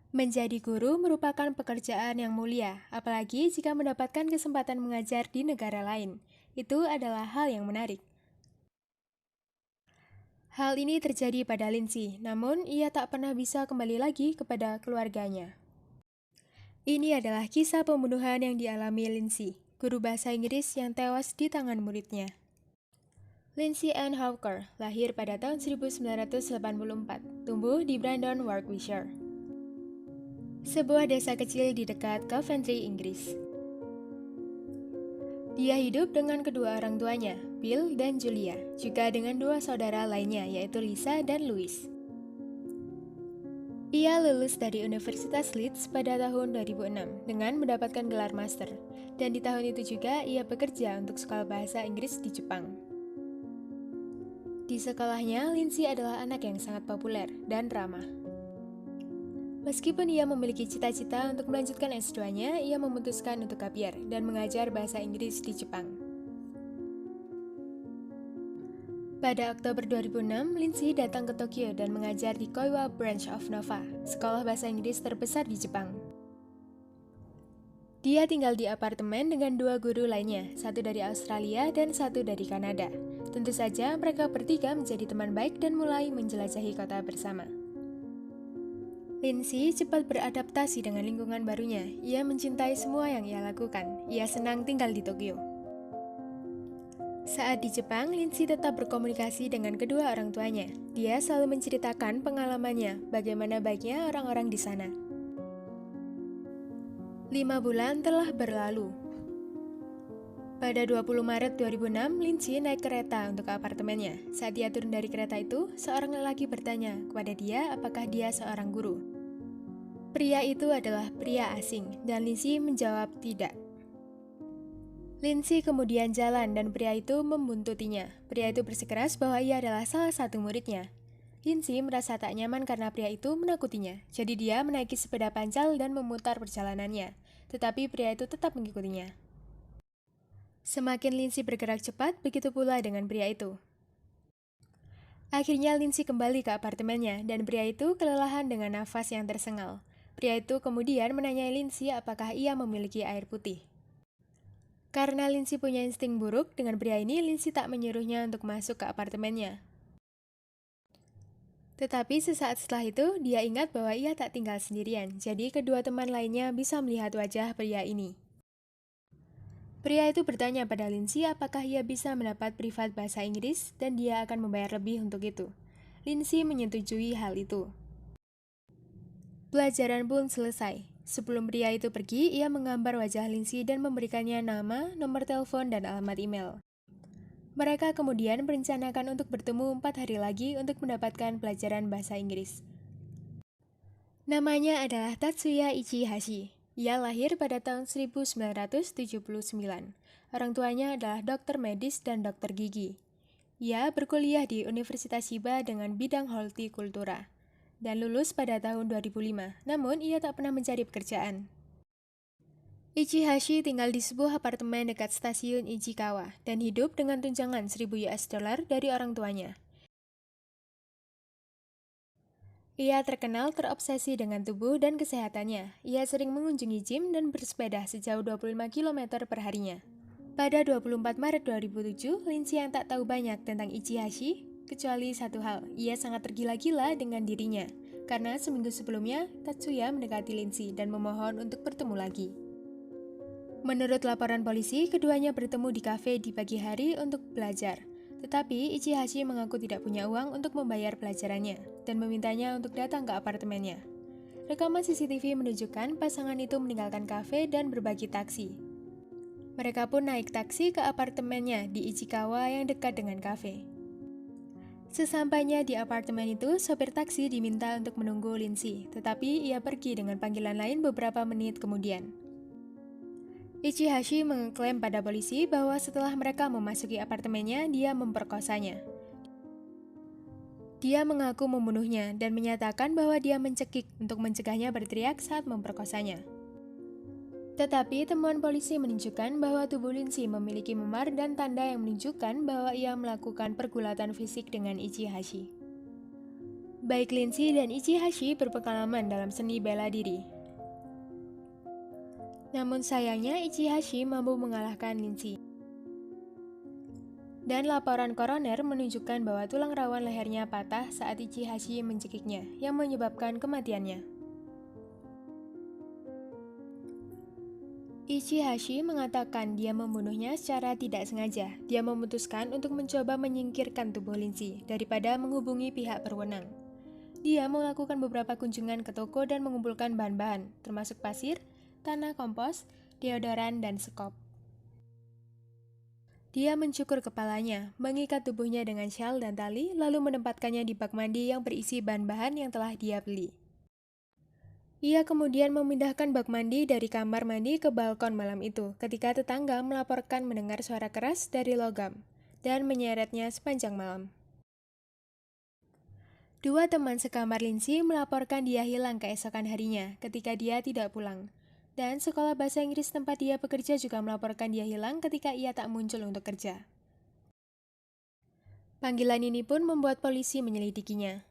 Menjadi guru merupakan pekerjaan yang mulia, apalagi jika mendapatkan kesempatan mengajar di negara lain. Itu adalah hal yang menarik. Hal ini terjadi pada Lindsay, namun ia tak pernah bisa kembali lagi kepada keluarganya. Ini adalah kisah pembunuhan yang dialami Lindsay, guru bahasa Inggris yang tewas di tangan muridnya. Lindsay Ann Hawker lahir pada tahun 1984, tumbuh di Brandon, Warwickshire, sebuah desa kecil di dekat Coventry, Inggris. Dia hidup dengan kedua orang tuanya, Bill dan Julia, juga dengan dua saudara lainnya yaitu Lisa dan Louis. Ia lulus dari Universitas Leeds pada tahun 2006 dengan mendapatkan gelar master, dan di tahun itu juga ia bekerja untuk sekolah bahasa Inggris di Jepang. Di sekolahnya, Lindsay adalah anak yang sangat populer dan ramah. Meskipun ia memiliki cita-cita untuk melanjutkan S2-nya, ia memutuskan untuk gap year dan mengajar bahasa Inggris di Jepang. Pada Oktober 2006, Lindsay datang ke Tokyo dan mengajar di Koiwa Branch of Nova, sekolah bahasa Inggris terbesar di Jepang. Dia tinggal di apartemen dengan dua guru lainnya, satu dari Australia dan satu dari Kanada. Tentu saja mereka bertiga menjadi teman baik dan mulai menjelajahi kota bersama. Lindsay cepat beradaptasi dengan lingkungan barunya. Ia mencintai semua yang ia lakukan. Ia senang tinggal di Tokyo. Saat di Jepang, Lindsay tetap berkomunikasi dengan kedua orang tuanya. Dia selalu menceritakan pengalamannya, bagaimana baiknya orang-orang di sana. 5 bulan telah berlalu. Pada 20 Maret 2006, Lindsay naik kereta untuk ke apartemennya. Saat dia turun dari kereta itu, seorang lelaki bertanya kepada dia apakah dia seorang guru. Pria itu adalah pria asing, dan Lindsay menjawab tidak. Lindsay kemudian jalan dan pria itu membuntutinya. Pria itu bersikeras bahwa ia adalah salah satu muridnya. Lindsay merasa tak nyaman karena pria itu menakutinya, jadi dia menaiki sepeda pancal dan memutar perjalanannya. Tetapi pria itu tetap mengikutinya. Semakin Lindsay bergerak cepat, begitu pula dengan pria itu. Akhirnya Lindsay kembali ke apartemennya, dan pria itu kelelahan dengan nafas yang tersengal. Pria itu kemudian menanyai Lindsay apakah ia memiliki air putih. Karena Lindsay punya insting buruk dengan pria ini, Lindsay tak menyuruhnya untuk masuk ke apartemennya. Tetapi sesaat setelah itu, dia ingat bahwa ia tak tinggal sendirian, jadi kedua teman lainnya bisa melihat wajah pria ini. Pria itu bertanya pada Lindsay apakah ia bisa mendapat privat bahasa Inggris dan dia akan membayar lebih untuk itu. Lindsay menyetujui hal itu. Pelajaran pun selesai. Sebelum pria itu pergi, ia menggambar wajah Lindsay dan memberikannya nama, nomor telepon, dan alamat email. Mereka kemudian merencanakan untuk bertemu 4 hari lagi untuk mendapatkan pelajaran bahasa Inggris. Namanya adalah Tatsuya Ichihashi. Ia lahir pada tahun 1979. Orang tuanya adalah dokter medis dan dokter gigi. Ia berkuliah di Universitas Shiba dengan bidang hortikultura dan lulus pada tahun 2005, namun ia tak pernah mencari pekerjaan. Ichihashi tinggal di sebuah apartemen dekat stasiun Ichikawa dan hidup dengan tunjangan $1.000 dari orang tuanya. Ia terkenal terobsesi dengan tubuh dan kesehatannya. Ia sering mengunjungi gym dan bersepeda sejauh 25 km per harinya. Pada 24 Maret 2007, Lindsay yang tak tahu banyak tentang Ichihashi, kecuali satu hal, ia sangat tergila-gila dengan dirinya. Karena seminggu sebelumnya, Tatsuya mendekati Lindsay dan memohon untuk bertemu lagi. Menurut laporan polisi, keduanya bertemu di kafe di pagi hari untuk belajar. Tetapi Ichihashi mengaku tidak punya uang untuk membayar pelajarannya dan memintanya untuk datang ke apartemennya. Rekaman CCTV menunjukkan pasangan itu meninggalkan kafe dan berbagi taksi. Mereka pun naik taksi ke apartemennya di Ichikawa yang dekat dengan kafe. Sesampainya di apartemen itu, sopir taksi diminta untuk menunggu Lindsay, tetapi ia pergi dengan panggilan lain beberapa menit kemudian. Ichihashi mengklaim pada polisi bahwa setelah mereka memasuki apartemennya, dia memperkosanya. Dia mengaku membunuhnya dan menyatakan bahwa dia mencekik untuk mencegahnya berteriak saat memperkosanya. Tetapi temuan polisi menunjukkan bahwa tubuh Lindsay memiliki memar dan tanda yang menunjukkan bahwa ia melakukan pergulatan fisik dengan Ichihashi. Baik Lindsay dan Ichihashi berpengalaman dalam seni bela diri. Namun sayangnya Ichihashi mampu mengalahkan Lindsay. Dan laporan koroner menunjukkan bahwa tulang rawan lehernya patah saat Ichihashi mencekiknya, yang menyebabkan kematiannya. Ichihashi mengatakan dia membunuhnya secara tidak sengaja. Dia memutuskan untuk mencoba menyingkirkan tubuh Lindsay daripada menghubungi pihak berwenang. Dia melakukan beberapa kunjungan ke toko dan mengumpulkan bahan-bahan, termasuk pasir, tanah kompos, deodoran, dan sekop. Dia mencukur kepalanya, mengikat tubuhnya dengan syal dan tali, lalu menempatkannya di bak mandi yang berisi bahan-bahan yang telah dia beli. Ia kemudian memindahkan bak mandi dari kamar mandi ke balkon malam itu, ketika tetangga melaporkan mendengar suara keras dari logam, dan menyeretnya sepanjang malam. Dua teman sekamar Lindsay melaporkan dia hilang keesokan harinya, ketika dia tidak pulang. Dan sekolah bahasa Inggris tempat dia bekerja juga melaporkan dia hilang ketika ia tak muncul untuk kerja. Panggilan ini pun membuat polisi menyelidikinya.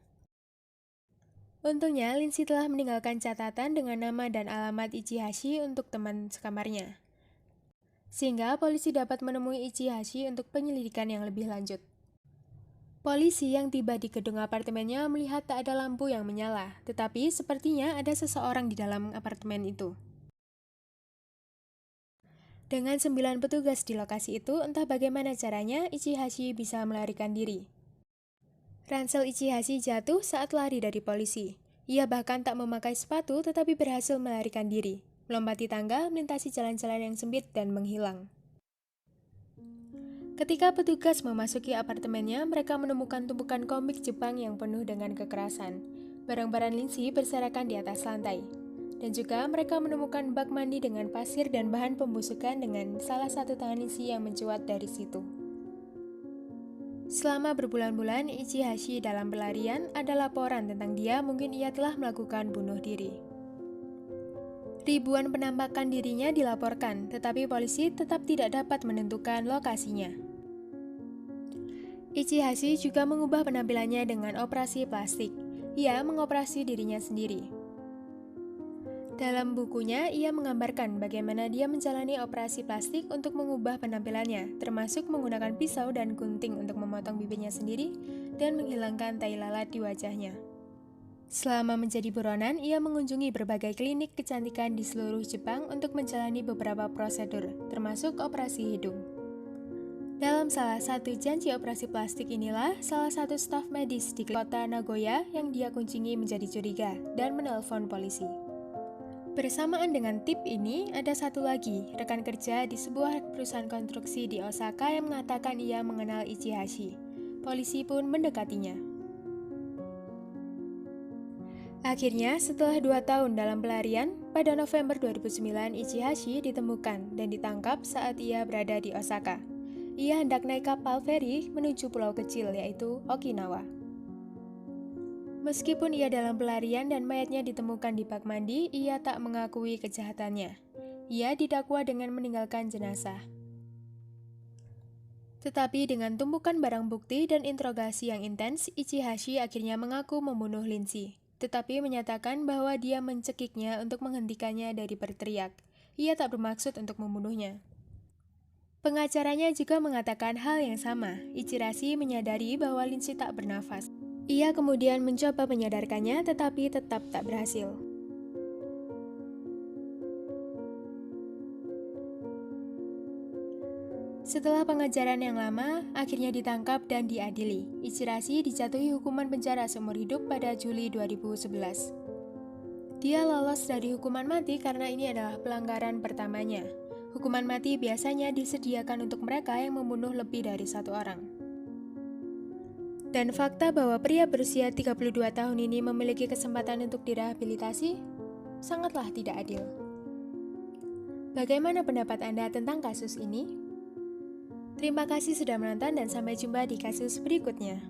Untungnya, Lindsay telah meninggalkan catatan dengan nama dan alamat Ichihashi untuk teman sekamarnya. Sehingga polisi dapat menemui Ichihashi untuk penyelidikan yang lebih lanjut. Polisi yang tiba di gedung apartemennya melihat tak ada lampu yang menyala, tetapi sepertinya ada seseorang di dalam apartemen itu. Dengan 9 petugas di lokasi itu, entah bagaimana caranya Ichihashi bisa melarikan diri. Ransel Ichihashi jatuh saat lari dari polisi. Ia bahkan tak memakai sepatu tetapi berhasil melarikan diri, melompati tangga, melintasi jalan-jalan yang sempit dan menghilang. Ketika petugas memasuki apartemennya, mereka menemukan tumpukan komik Jepang yang penuh dengan kekerasan. Barang-barang Lindsay berserakan di atas lantai. Dan juga mereka menemukan bak mandi dengan pasir dan bahan pembusukan dengan salah satu tangan Lindsay yang mencuat dari situ. Selama berbulan-bulan Ichihashi dalam pelarian, ada laporan tentang dia mungkin ia telah melakukan bunuh diri. Ribuan penampakan dirinya dilaporkan, tetapi polisi tetap tidak dapat menentukan lokasinya. Ichihashi juga mengubah penampilannya dengan operasi plastik. Ia mengoperasi dirinya sendiri. Dalam bukunya, ia menggambarkan bagaimana dia menjalani operasi plastik untuk mengubah penampilannya, termasuk menggunakan pisau dan gunting untuk memotong bibirnya sendiri dan menghilangkan tai lalat di wajahnya. Selama menjadi buronan, ia mengunjungi berbagai klinik kecantikan di seluruh Jepang untuk menjalani beberapa prosedur, termasuk operasi hidung. Dalam salah satu janji operasi plastik inilah, salah satu staf medis di kota Nagoya yang dia kunjungi menjadi curiga dan menelpon polisi. Bersamaan dengan tip ini, ada satu lagi, rekan kerja di sebuah perusahaan konstruksi di Osaka yang mengatakan ia mengenal Ichihashi. Polisi pun mendekatinya. Akhirnya, setelah 2 tahun dalam pelarian, pada November 2009 Ichihashi ditemukan dan ditangkap saat ia berada di Osaka. Ia hendak naik kapal feri menuju pulau kecil yaitu Okinawa. Meskipun ia dalam pelarian dan mayatnya ditemukan di bak mandi, ia tak mengakui kejahatannya. Ia didakwa dengan meninggalkan jenazah. Tetapi dengan tumpukan barang bukti dan interogasi yang intens, Ichihashi akhirnya mengaku membunuh Lindsay. Tetapi menyatakan bahwa dia mencekiknya untuk menghentikannya dari berteriak. Ia tak bermaksud untuk membunuhnya. Pengacaranya juga mengatakan hal yang sama. Ichihashi menyadari bahwa Lindsay tak bernafas. Ia kemudian mencoba menyadarkannya, tetapi tetap tak berhasil. Setelah pengejaran yang lama, akhirnya ditangkap dan diadili. Ichihashi dijatuhi hukuman penjara seumur hidup pada Juli 2011. Dia lolos dari hukuman mati karena ini adalah pelanggaran pertamanya. Hukuman mati biasanya disediakan untuk mereka yang membunuh lebih dari satu orang. Dan fakta bahwa pria berusia 32 tahun ini memiliki kesempatan untuk direhabilitasi sangatlah tidak adil. Bagaimana pendapat Anda tentang kasus ini? Terima kasih sudah menonton dan sampai jumpa di kasus berikutnya.